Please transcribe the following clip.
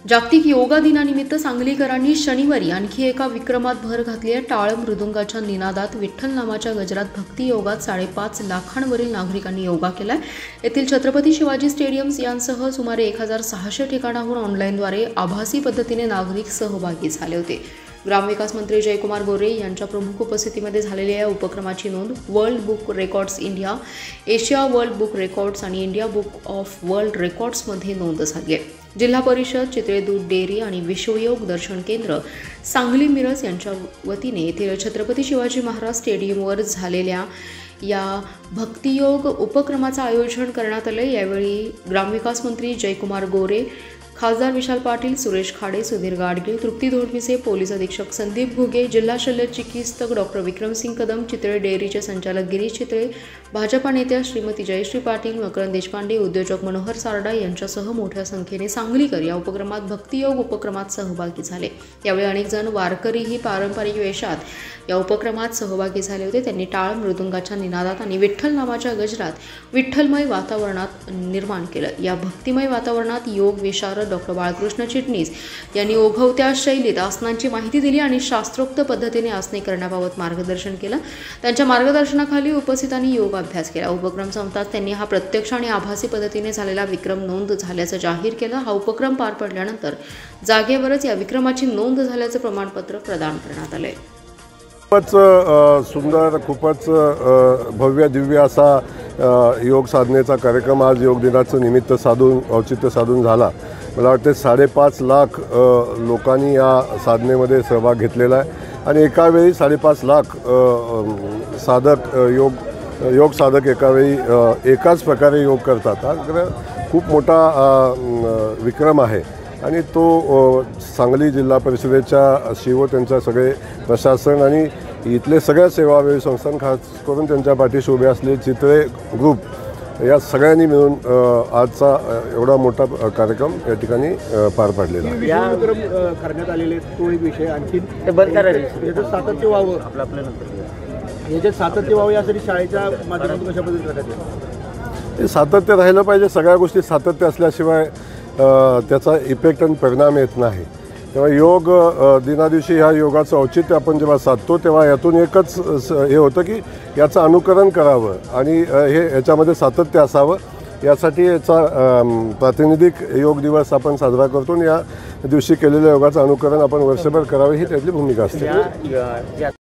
जागतिक योगा दिनानिमित्त सांगलीकरांनी शनिवारी आणखी एका विक्रमात भर घातली आहे। टाळ मृदुंगाच्या निनादात विठ्ठल नामाच्या गजरात भक्ती योगात 5.5 लाखांवरील नागरिकांनी योगा केलाय। येथील छत्रपती शिवाजी स्टेडियम्स यांसह सुमारे 1600 ठिकाणाहून ऑनलाईनद्वारे आभासी पद्धतीने नागरिक सहभागी झाले होते। ग्रामविकास मंत्री जयकुमार गोरे यांच्या प्रमुख उपस्थितीमध्ये झालेल्या या उपक्रमाची नोंद world book records India, Asia world book records आणि इंडिया बुक ऑफ वर्ल्ड रेकॉर्ड्समध्ये नोंद झाली आहे। जिल्हा परिषद, चितळे दूध डेअरी आणि विश्वयोग दर्शन केंद्र सांगली मिरज यांच्या वतीने येथील छत्रपती शिवाजी महाराज स्टेडियमवर झालेल्या या भक्तियोग उपक्रमाचं आयोजन करण्यात आले। यावेळी ग्रामविकास मंत्री जयकुमार गोरे, खासदार विशाल पाटील, सुरेश खाडे, सुधीर गाडगीळ, तृप्ती धोडमिसे, पोलीस अधीक्षक संदीप घुगे, जिल्हा शल्य चिकित्सक डॉक्टर विक्रमसिंग कदम, चितळे डेअरीचे संचालक गिरीश चितळे, भाजपा नेत्या श्रीमती जयश्री पाटील, मकरंद देशपांडे, उद्योजक मनोहर सारडा यांच्यासह मोठ्या संख्येने सांगलीकर या उपक्रमात भक्तियोग उपक्रमात सहभागी झाले। यावेळी अनेक जण वारकरीही पारंपरिक वेशात या उपक्रमात सहभागी झाले होते। त्यांनी टाळ मृदुंगाच्या निनादात आणि विठ्ठल नामाच्या गजरात विठ्ठलमय वातावरणात निर्माण केलं। या भक्तिमय वातावरणात योग विशारद डॉक्टर बाळकृष्ण चिटणीस यांनी ओघवत्या शैलीत आसनांची माहिती दिली आणि शास्त्रोक्त पद्धतीने आसने करण्याबाबत मार्गदर्शन केलं। त्यांच्या मार्गदर्शनाखाली उपस्थितांनी योग अभ्यास केला। उपक्रम संपताच त्यांनी हा प्रत्यक्ष आणि आभासी पद्धतीने झालेला विक्रम नोंद झाल्याचं जाहीर केलं। हा उपक्रम पार पडल्यानंतर जागेवरच या विक्रमाची नोंद झाल्याचं प्रमाणपत्र प्रदान करण्यात आले। खूपच सुंदर, खूपच भव्य दिव्य असा योग साधनेचा कार्यक्रम आज योग दिनाचं निमित्त साधून औचित्य साधून झाला। मला वाटते 5.5 लाख लोकांनी या साधनेमध्ये सहभाग घेतलेला आहे आणि एकावेळी 5.5 लाख साधक योग साधक एकावेळी एकाच प्रकारे योग करतात। हा खूप मोठा विक्रम आहे आणि तो सांगली जिल्हा परिषदेच्या शिव, त्यांच्या सगळे प्रशासन आणि इथले सगळ्या सेवाभावी संस्थान, खास करून त्यांच्या पाठीशी उभे असलेले चितळे ग्रुप या सगळ्यांनी मिळून आजचा एवढा मोठा कार्यक्रम या ठिकाणी पार पाडलेला आहे। या उपक्रम करण्यात आलेले तो एक विषय, आणखी याचं सातत्य व्हावं, याच्यात सातत्य व्हावं यासाठी शाळेच्या माध्यमातून कशा पद्धतीने करण्यात येईल? ते सातत्य राहिलं पाहिजे। सगळ्या गोष्टी सातत्य असल्याशिवाय त्याचा इफेक्ट आणि परिणाम येत नाही। तेव्हा योग दिनादिवशी ह्या योगाचं औचित्य आपण जेव्हा साधतो तेव्हा यातून एकच हे होतं की याचं अनुकरण करावं आणि याच्यामध्ये सातत्य असावं। यासाठी याचा प्रातिनिधिक योग दिवस आपण साजरा करतो आणि या दिवशी केलेल्या योगाचं अनुकरण आपण वर्षभर करावे ही त्यातली भूमिका असते।